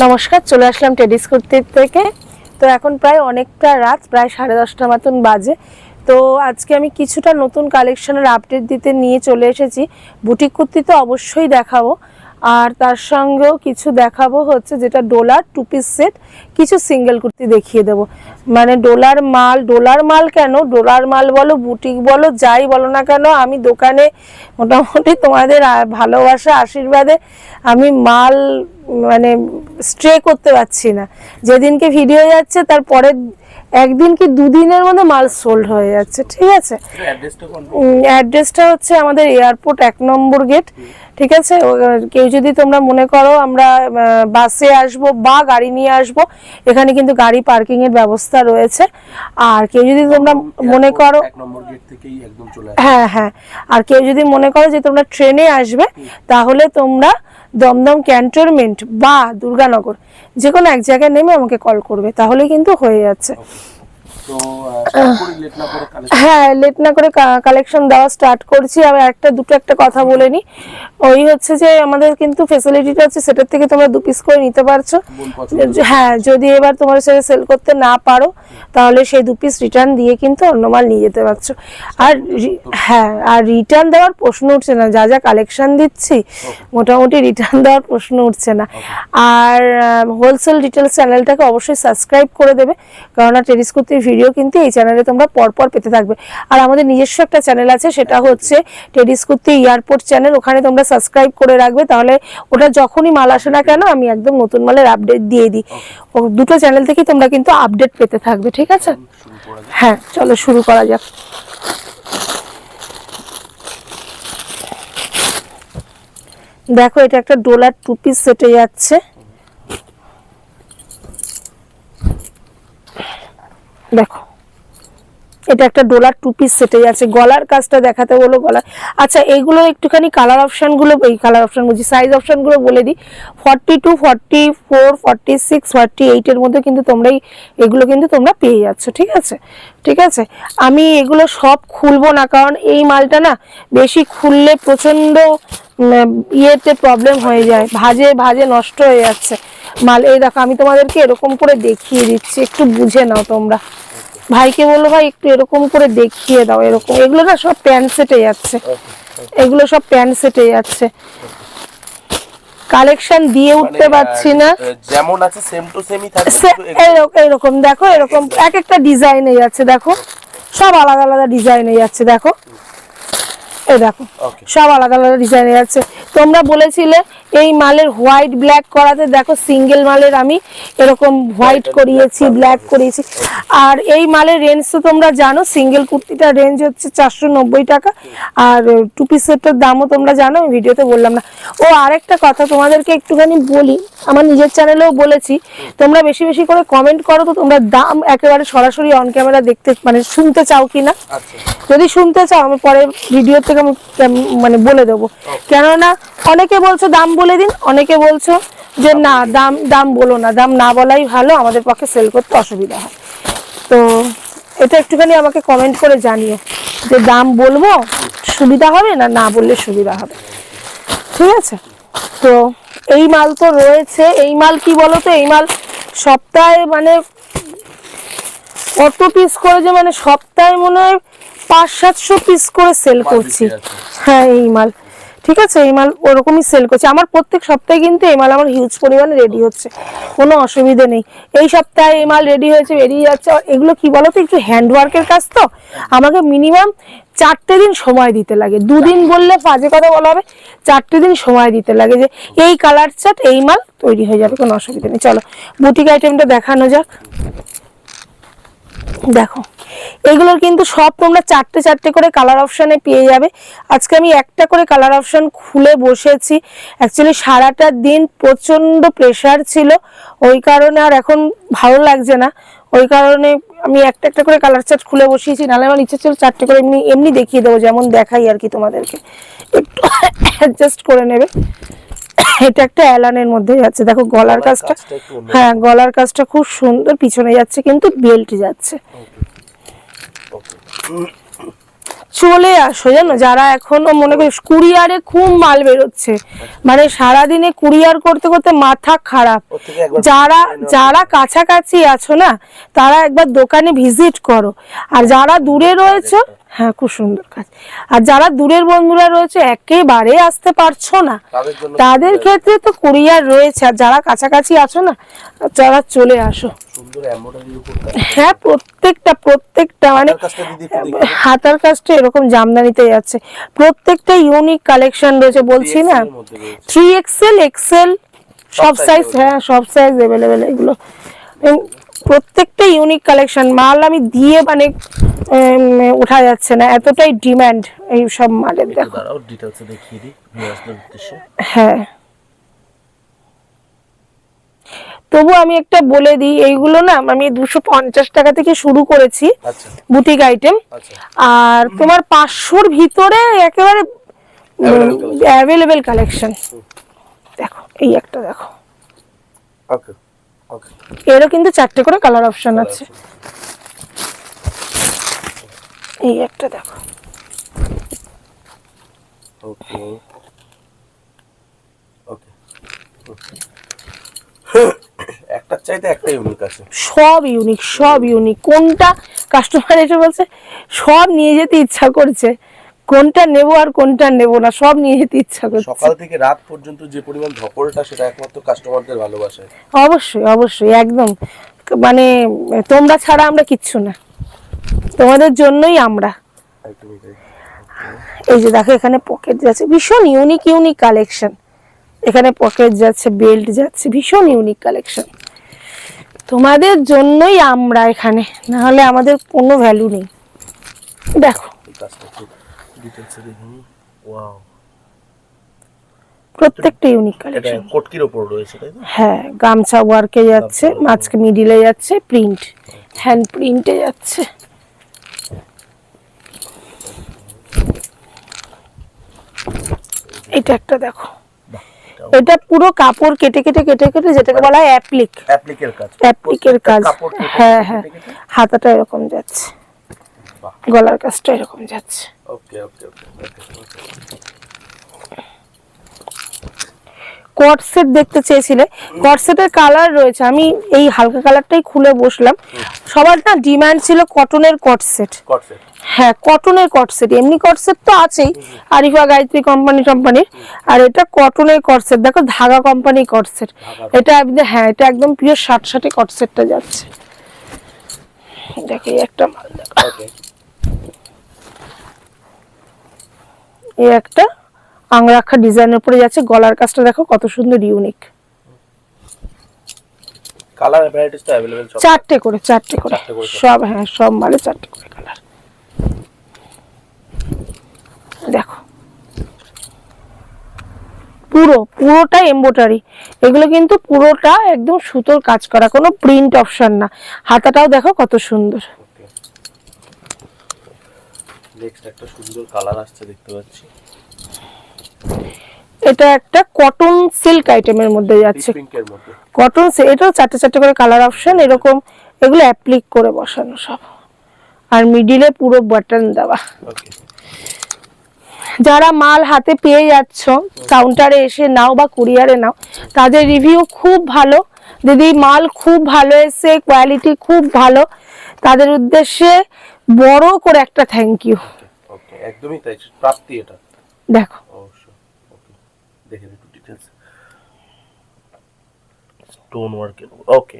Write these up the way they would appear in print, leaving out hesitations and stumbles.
নমস্কার, চলে আসলাম টেডিস কুর্তির থেকে। তো এখন প্রায় অনেকটা রাত, প্রায় 10:30 মতন বাজে। তো আজকে আমি কিছুটা নতুন কালেকশনের আপডেট দিতে নিয়ে চলে এসেছি। বুটিক কুর্তি তো অবশ্যই দেখাবো, আর তার সঙ্গেও কিছু দেখাবো হচ্ছে যেটা ডোলার 2 পিস সেট, কিছু সিঙ্গেল কুর্তি দেখিয়ে দেবো। মানে ডোলার মাল কেন, ডোলার মাল বলো, বুটিক বলো, যাই বলো না কেন, আমি দোকানে মোটামুটি তোমাদের ভালোবাসা আশীর্বাদে আমি মাল মানে স্ট্রে করতে পারছি না। যেদিনকে ভিডিও যাচ্ছে তারপরে একদিন কি দুদিনের মধ্যে মাল সোল্ড হয়ে যাচ্ছে। ঠিক আছে, অ্যাড্রেসটা হচ্ছে আমাদের এয়ারপোর্ট 1 নম্বর গেট। ঠিক আছে, কেউ যদি তোমরা মনে করো আমরা বাসে আসবো বা গাড়ি নিয়ে আসবো, এখানে কিন্তু গাড়ি পার্কিং এর ব্যবস্থা রয়েছে। আর কেউ যদি তোমরা মনে করো 1 নম্বর গেট থেকেই একদম চলে আসবে। হ্যাঁ, আর কেউ যদি মনে করো যে তোমরা ট্রেনে আসবে, তাহলে তোমরা দমদম ক্যান্টনমেন্ট বা দুর্গানগর যে কোনো এক জায়গায় নেমে আমাকে কল করবে, তাহলে কিন্তু হয়ে যাচ্ছে। তো হ্যাঁ, লেট না করে কালেকশন দেওয়া স্টার্ট করছি। আমি একটা কথা বলে নি, ওই হচ্ছে যে আমাদের কিন্তু ফ্যাসিলিটিটা হচ্ছে সেটার থেকে তোমরা 2 পিস করে নিতে পারছো। হ্যাঁ, যদি এবার তোমার সাথে সেল করতে না পারো, তাহলে সেই 2 পিস রিটার্ন দিয়ে কিন্তু অন্য মাল নিয়ে যেতে পারছো। আর হ্যাঁ, আর রিটার্ন দেওয়ার প্রশ্ন উঠছে না, যা যা কালেকশন দিচ্ছি মোটামুটি রিটার্ন দেওয়ার প্রশ্ন উঠছে না। আর হোলসেল ডিটেলস চ্যানেলটাকে অবশ্যই সাবস্ক্রাইব করে দেবে, কারণ টেডিস কুর্তির ভিডিও কিন্তু এই চ্যানেলে তোমরা পরপর পেতে থাকবে। আর আমাদের নিজস্ব একটা চ্যানেল আছে, সেটা হচ্ছে টেডিস কুর্তি এয়ারপোর্ট চ্যানেল। ওখানে তোমরা সাবস্ক্রাইব করে রাখবে, তাহলে ওটা যখনই মাল আসে না কেন আমি একদম নতুন মালের আপডেট দিয়ে দিই। ও দুটো চ্যানেল থেকে তোমরা কিন্তু আপডেট পেতে থাকবে। ঠিক আছে, হ্যাঁ চলো শুরু করা যাক। দেখো, এটা একটা ডোলার 2 পিস সেটে যাচ্ছে। দেখো, এটা একটা ডোলার 2 পিস সেটে যাচ্ছে। গলার কাজটা দেখাতে বলো, গলা। আচ্ছা, এইগুলো একটুখানি কালার অপশনগুলো, সাইজ অপশনগুলো বলে দিই। 42, 44, 46, 48 এর মধ্যে কিন্তু তোমরা এগুলো কিন্তু তোমরা পেয়ে যাচ্ছ। ঠিক আছে, আমি এগুলো সব খুলবো না, কারণ এই মালটা না বেশি খুললে প্রচন্ড ইয়েতে প্রবলেম হয়ে যায়, ভাজে নষ্ট হয়ে যাচ্ছে মাল। এই দেখো, আমি তোমাদেরকে এরকম করে দেখিয়ে দিচ্ছি, একটু বুঝে নাও তোমরা। ভাইকে বললো ভাই একটু এরকম করে দেখিয়ে দাও, এরকম। এগুলো না সব প্যান্ট সেটে যাচ্ছে, এগুলো সব প্যান্ট সেটে যাচ্ছে। কালেকশন দিয়ে উঠতে পারছি না, যেমন আছে সেম টু সেমই থাকবে। এরকম দেখো, এরকম এক একটা ডিজাইনে যাচ্ছে। দেখো, সব আলাদা আলাদা ডিজাইনে যাচ্ছে। দেখো, এই দেখো সব আলাদা আলাদা ডিজাইনে যাচ্ছে। তোমরা বলেছিলে এই মালের হোয়াইট ব্ল্যাক করাতে, দেখো সিঙ্গেল মালের আমি এরকম হোয়াইট করিয়েছি, ব্ল্যাক করিয়েছি। আর এই মালের রেঞ্জ তো তোমরা জানো, সিঙ্গেল কুর্তিটার রেঞ্জ হচ্ছে 490 টাকা, আর 2 পিসেরটার দামও তোমরা জানো, ভিডিওতে বললাম না। ও আরেকটা কথা তোমাদেরকে একটুখানি বলি, আমার নিজের চ্যানেলেও বলেছি, তোমরা বেশি বেশি করে কমেন্ট করো তো তোমরা দাম একেবারে সরাসরি অন ক্যামেরা দেখতে মানে শুনতে চাও কিনা। যদি শুনতে চাও আমি পরে ভিডিও থেকে মানে বলে দেবো, কেননা অনেকে বলছো দাম বলে দিন, অনেকে বলছো যে না দাম বলো না, দাম না বলাই ভালো, আমাদের পক্ষে সেল করতে অসুবিধা হয়। তো এটা একটুখানি আমাকে কমেন্ট করে জানিও যে দাম বলবো সুবিধা হবে না বললে সুবিধা হবে। ঠিক আছে, তো এই মাল তো রয়েছে। এই মাল কি বলো তো, এই মাল সপ্তাহে মানে কত পিস করে, যে মানে সপ্তাহে মনে হয় 500-700 পিস করে সেল করছি। হ্যাঁ, এই মাল ঠিক আছে, এই মাল ওরকমই সেল করছে। আমার প্রত্যেক সপ্তাহে কিন্তু এই মাল আমার হিউজ পরিমাণে রেডি হচ্ছে, কোনো অসুবিধে নেই। এই সপ্তাহে এই মাল রেডি হয়েছে, বেরিয়ে যাচ্ছে। এগুলো কি বলতো, একটু হ্যান্ডওয়ার্কের কাজ, তো আমাকে মিনিমাম 4টে দিন সময় দিতে লাগে। 2 দিন বললে বাজে কথা বলা হবে, 4টে দিন সময় দিতে লাগে, যে এই কালার চার্ট এই মাল তৈরি হয়ে যাবে, কোনো অসুবিধা নেই। চলো বুটিক আইটেমটা দেখানো যাক। দেখো, এগুলোর কিন্তু সব তোমরা 4টে করে কালার অপশানে পেয়ে যাবে। আজকে আমি একটা করে কালার অপশান খুলে বসেছি, অ্যাকচুয়ালি সারাটা দিন প্রচন্ড প্রেশার ছিল, ওই কারণে আর এখন ভালো লাগছে না, ওই কারণে আমি একটা করে কালার চার্ট খুলে বসিয়েছি। নাহলে আমার ইচ্ছে ছিল 4টে করে এমনি দেখিয়ে দেবো, যেমন দেখাই আর কি, তোমাদেরকে একটু অ্যাডজাস্ট করে নেবে। এটা একটা অ্যালানের মধ্যে যাচ্ছে। দেখো গলার কাজটা, হ্যাঁ গলার কাজটা খুব সুন্দর, পিছনে যাচ্ছে কিন্তু বেল্ট যাচ্ছে। চলে আসো, জানো যারা এখনো মনে করি কুরিয়ারে খুব মাল বেরোচ্ছে, মানে সারাদিনে কুরিয়ার করতে করতে মাথা খারাপ। ওর থেকে একবার যারা যারা কাছাকাছি আছো না, তারা একবার দোকানে ভিজিট করো। আর যারা দূরে রয়েছে, হ্যাঁ খুব সুন্দর কাজ। আর যারা দূরের বন্ধুরা রয়েছে একেবারে আসতে পারছো না, তাদের জন্য তাদের ক্ষেত্রে তো কুরিয়ার রয়েছে। আর যারা কাছাকাছি আছো না, যারা চলে আসো। সুন্দর এমব্রয়ডারির উপর কাজ। হ্যাঁ প্রত্যেকটা মানে হাতের কাজটা দিদি একটু দেখি। হাতার কাজটা এরকম জামদানিতে যাচ্ছে, প্রত্যেকটা ইউনিক কালেকশন রয়েছে বলছি না। 3XL এর মধ্যে রয়েছে। 3XL XL সব সাইজ, হ্যাঁ সব সাইজ अवेलेबल এগুলো। প্রত্যেকটা ইউনিক কালেকশন, মাল আমি দিয়ে মানে ওঠা যাচ্ছে না, এতটাই ডিমান্ড এই সব মালের। একটু দেখো দাঁড়াও, ডিটেইলসে দেখিয়ে দিই ভিউয়ার্সদের উদ্দেশ্যে। হ্যাঁ, তবু আমি একটা বলে দিই, এইগুলো না আমি 250 টাকা থেকে শুরু করেছি আচ্ছা বুটিক আইটেম। আচ্ছা, আর তোমার 500-র ভিতরে একেবারে অ্যাভেলেবেল কালেকশন। দেখো এই একটা, দেখো ওকে ওকে। এরও কিন্তু 4টে করে কালার অপশন আছে। এই একটা দেখো, ওকে ওকে। একটা চাইতে একটা ইউনিক আছে। সব ইউনিক, সব ইউনিক। কোনটা কাস্টমার এসে বলছে সব নিয়ে যেতে ইচ্ছা করছে, কোনটা নেব আর কোনটা নেব না সব নিয়ে যেতে ইচ্ছা করছে। সকাল থেকে রাত পর্যন্ত যে পরিমাণ ধকলটা, সেটা একমাত্র কাস্টমারদের ভালোবাসায়। অবশ্যই অবশ্যই, একদম মানে তোমরা ছাড়া আমরা কিচ্ছু না, তোমাদের জন্যই আমরা। একদমই তাই। এই যে দেখো এখানে পকেট যাচ্ছে, ভীষণ ইউনিক ইউনিক কালেকশন। এখানে পকেট যাচ্ছে, বেল্ট যাচ্ছে, ভীষণ ইউনিক কালেকশন। তোমাদের জন্যই আমরা এখানে, না হলে আমাদের কোনো ভ্যালু নেই। দেখো এই কাজটা একটু ডিটেইলসে দেখুন। ওয়াও, প্রত্যেকটা ইউনিক এটা কালেকশন। কটকির উপর রয়েছে তাই তো? হ্যাঁ, গামছা ওয়ার্কে যাচ্ছে, মাঝকে মিডিলে যাচ্ছে, প্রিন্ট হ্যান্ড প্রিন্টে যাচ্ছে। এটা একটা দেখো, বাহ, এটাও এটা পুরো কাপড় কেটে কেটে কেটে কেটে, যেটাকে বলা হয় অ্যাপ্লিক, অ্যাপ্লিকের কাজ। অ্যাপ্লিকের কাজ। কাপড় কেটে হ্যাঁ কেটে হ্যাঁ, কেটে কেটে। হাতাটা এরকম যাচ্ছে, বাহ, গলার কাজটা এরকম যাচ্ছে। ওকে ওকে ওকে ওকে। কট সেট দেখতে চেয়েছিলে, কট সেটের কালার রয়েছে, আমি এই হালকা কালারটাই খুলে বসলাম। সবার না ডিমান্ড ছিল কটনের কট সেট। কট সেট। হ্যাঁ কটনের কট সেট, এমনি কট সেট তো আছেই আরিফা গায়ত্রী কোম্পানির, আর এটা কটনের কট সেট। দেখো ধাগা কোম্পানি কট সেট, এটা হ্যাঁ এটা একদম পিওর 60 কট সেটটা যাচ্ছে। দেখো এই একটা মাল, দেখো ওকে। এই একটা আংরাখা ডিজাইনের উপরে যাচ্ছে, গলার কাজটা দেখো কত সুন্দর ইউনিক। কালার ভ্যারাইটিস তো अवेलेबल সব। 4টে করে করে সব, হ্যাঁ সব মালে 4টে করে কালার। দেখো পুরোটা এমব্রয়ডারি, এগুলো কিন্তু পুরোটা একদম সুতোর কাজ করা, কোনো প্রিন্ট অপশন না। হাতাটাও দেখো কত সুন্দর। নেক্সট একটা সুন্দর কালার আসছে দেখতে পাচ্ছি। এটা একটা কটন সিল্ক আইটেমের মধ্যে যাচ্ছে, পিঙ্কের মধ্যে। কটন সিল্ক, এটাও 4টে করে কালার অপশন এরকম। এগুলো অ্যাপ্লিক করে বসানো সব, আর মিডিলে পুরো বাটন দেওয়া। ওকে। যারা মাল হাতে পেয়ে যাচ্ছ, কাউন্টারে এসে নাও বা কুরিয়ারে নাও, তাদের রিভিউ খুব ভালো, দিদি মাল খুব ভালো এসে, কোয়ালিটি খুব ভালো, তাদের উদ্দেশ্যে বড় করে একটা থ্যাংক ইউ। ওকে, একদমই তাই। প্রাপ্তি এটা। দেখো অবশ্যই। ওকে, দেখেন একটু ডিটেইলস। Stone work. ওকে।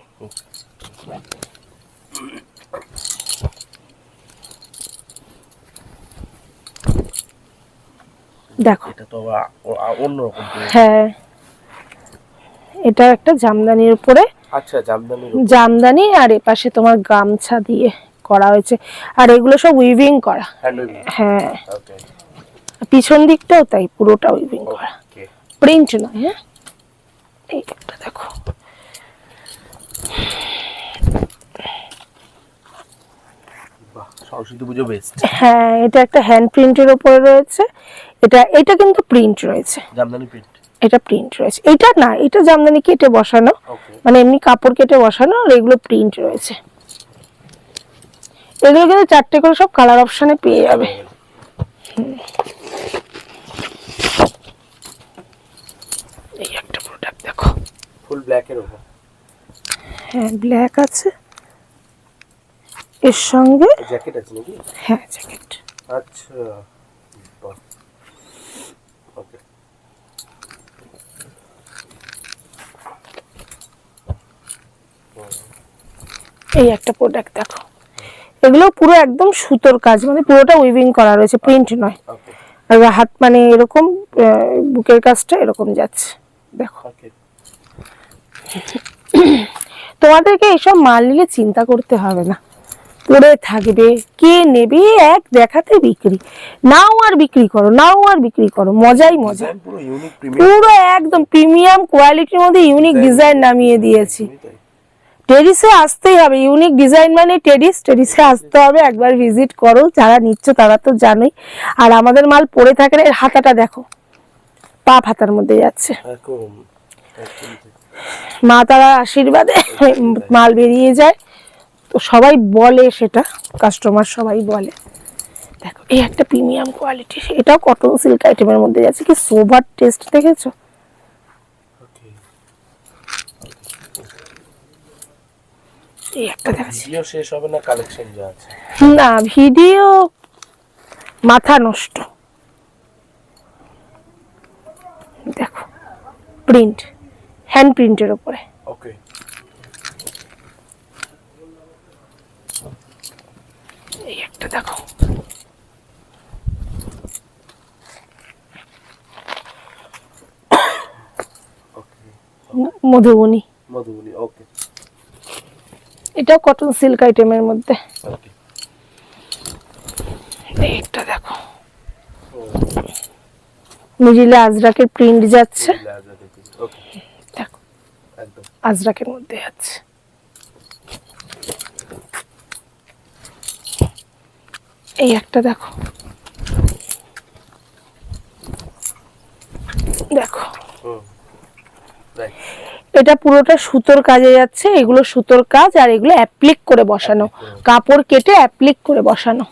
দেখো এটা তো অন্যরকম। হ্যাঁ, এটা একটা জামদানির উপরে, আচ্ছা, জামদানি, আর এপাশে তোমার গামছা দিয়ে করা হয়েছে, আর এগুলো সব উইভিং করা। হ্যাঁ, ওকে। পিছন দিকটাও তাই, পুরোটা উইভিং করা, ওকে। প্রিন্ট নয়। হ্যাঁ, এই একটা দেখো, বাহ, সরস্বতী পুজো বেস্ট। হ্যাঁ এটা একটা হ্যান্ড প্রিন্টের উপরে রয়েছে, এটা কিন্তু প্রিন্ট রয়েছে, জামদানি প্রিন্ট। এটা প্রিন্ট রয়েছে, এটা না, এটা জামদানি কেটে বসানো, মানে এমনি কাপড় কেটে বসানো, আর এগুলো প্রিন্ট রয়েছে। এগুলো কিন্তু 4টে করে সব কালার অপশনে পেয়ে যাবে। এই একটা প্রোডাক্ট দেখো, ফুল ব্ল্যাক এর উপর। হ্যাঁ ব্ল্যাক আছে, এর সঙ্গে জ্যাকেট আছে নাকি? হ্যাঁ জ্যাকেট। আচ্ছা, বাহ, ওকে। এই একটা প্রোডাক্ট দেখো, এগুলো পুরো একদম সুতোর কাজ, মানে পুরোটা উইভিং করা রয়েছে, প্রিন্ট নয়। ওকে আর হাত মানে এরকম বুকের কাজটা এরকম যাচ্ছে দেখো। ওকে। তোমাদেরকে এইসব মাল নিলে চিন্তা করতে হবে না, পড়ে থাকবে, কে নেবে, এক দেখাতে বিক্রি, নাও আর বিক্রি করো, নাও আর বিক্রি করো, মজাই মজা। ডিজাইন পুরো ইউনিক, প্রিমিয়াম, পুরো একদম প্রিমিয়াম কোয়ালিটির মধ্যে ইউনিক ডিজাইন নামিয়ে দিয়েছি। টেরিসে আসতেই হবে, ইউনিক ডিজাইন মানে টেরিসে আসতে হবে, একবার ভিজিট করো, যারা নিচ্ছ তারা তো জানোই। আর আমাদের মাল পরে থাকে না, এর হাতাটা দেখো, পা হাতার মধ্যে যাচ্ছে, এরকম মা তারা আশীর্বাদে মাল বেরিয়ে যায়, তো সবাই বলে, সেটা কাস্টমার সবাই বলে। দেখো এই একটা প্রিমিয়াম কোয়ালিটি, এটাও কটন সিল্ক আইটেমের মধ্যে যাচ্ছে, কি সোভার টেস্ট দেখেছো? ওকে। এই একটা দেখাচ্ছি, ভিডিও শেষ হবে না, কালেকশন যা আছে। না ভিডিও মাথা নষ্ট। দেখো প্রিন্ট, হ্যান্ড প্রিন্টের উপরে, ওকে। এই একটা দেখো, ওকে, মধুবনী, মধুবনী, ওকে এটাও কটন সিল্ক আইটেমের মধ্যে। ওকে। এই একটা দেখো, মিডিলে আজরাকের প্রিন্ট যাচ্ছে, ওকে, দেখো একদম আজরাকের মধ্যে আছে। এই একটা দেখো, দেখো রাইট। এটা পুরোটা সুতোর কাজে যাচ্ছে, এগুলো সুতোর কাজ, আর এগুলো অ্যাপ্লিক করে বসানো, কাপড় কেটে অ্যাপ্লিক করে বসানো।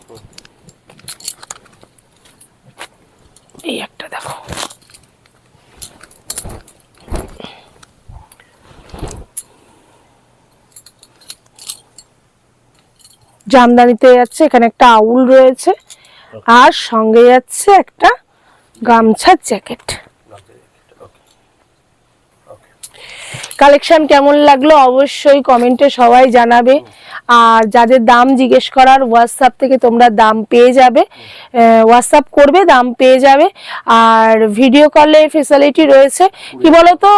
এই একটা দেখো, জামদানিতে যাচ্ছে, এখানে একটা আউল রয়েছে, আর সঙ্গে যাচ্ছে একটা গামছার জ্যাকেট। কালেকশন কেমন লাগলো অবশ্যই কমেন্টে সবাই জানাবে। আর যাদের দাম জিজ্ঞেস করার, হোয়াটসঅ্যাপ থেকে তোমরা দাম পেয়ে যাবে, হোয়াটসঅ্যাপ করবে, দাম পেয়ে যাবে। আর ভিডিও কলে ফেসিলিটি রয়েছে। কি বলতো,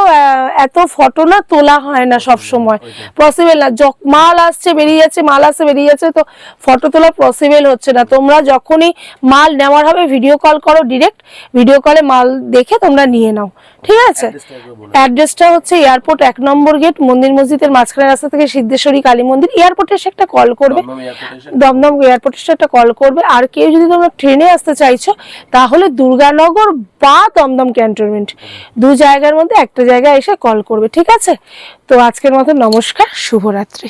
এত ফটো না তোলা হয় না সব সময়, পসিবল না, মাল আসছে বেরিয়ে যাচ্ছে, মাল আসছে বেরিয়ে যাচ্ছে, তো ফটো তোলা পসিবল হচ্ছে না। তোমরা যখনই মাল নেওয়ার হবে ভিডিও কল করো, ডিরেক্ট ভিডিও কলে মাল দেখে তোমরা নিয়ে নাও, ঠিক আছে? অ্যাড্রেসটা হচ্ছে এয়ারপোর্ট 1 নম্বর গেট, মন্দির মসজিদের মাঝখানে রাস্তা থেকে সিদ্ধেশ্বরী কালী মন্দির। এয়ারপোর্টে এসে একটা কল করবে, দমদম এয়ারপোর্টে এসে একটা কল করবে। আর কেউ যদি তোমরা ট্রেনে আসতে চাইছো তাহলে দুর্গানগর বা দমদম ক্যান্টনমেন্ট, দু জায়গার মধ্যে একটা জায়গায় এসে কল করবে, ঠিক আছে? তো আজকের মতো নমস্কার, শুভরাত্রি।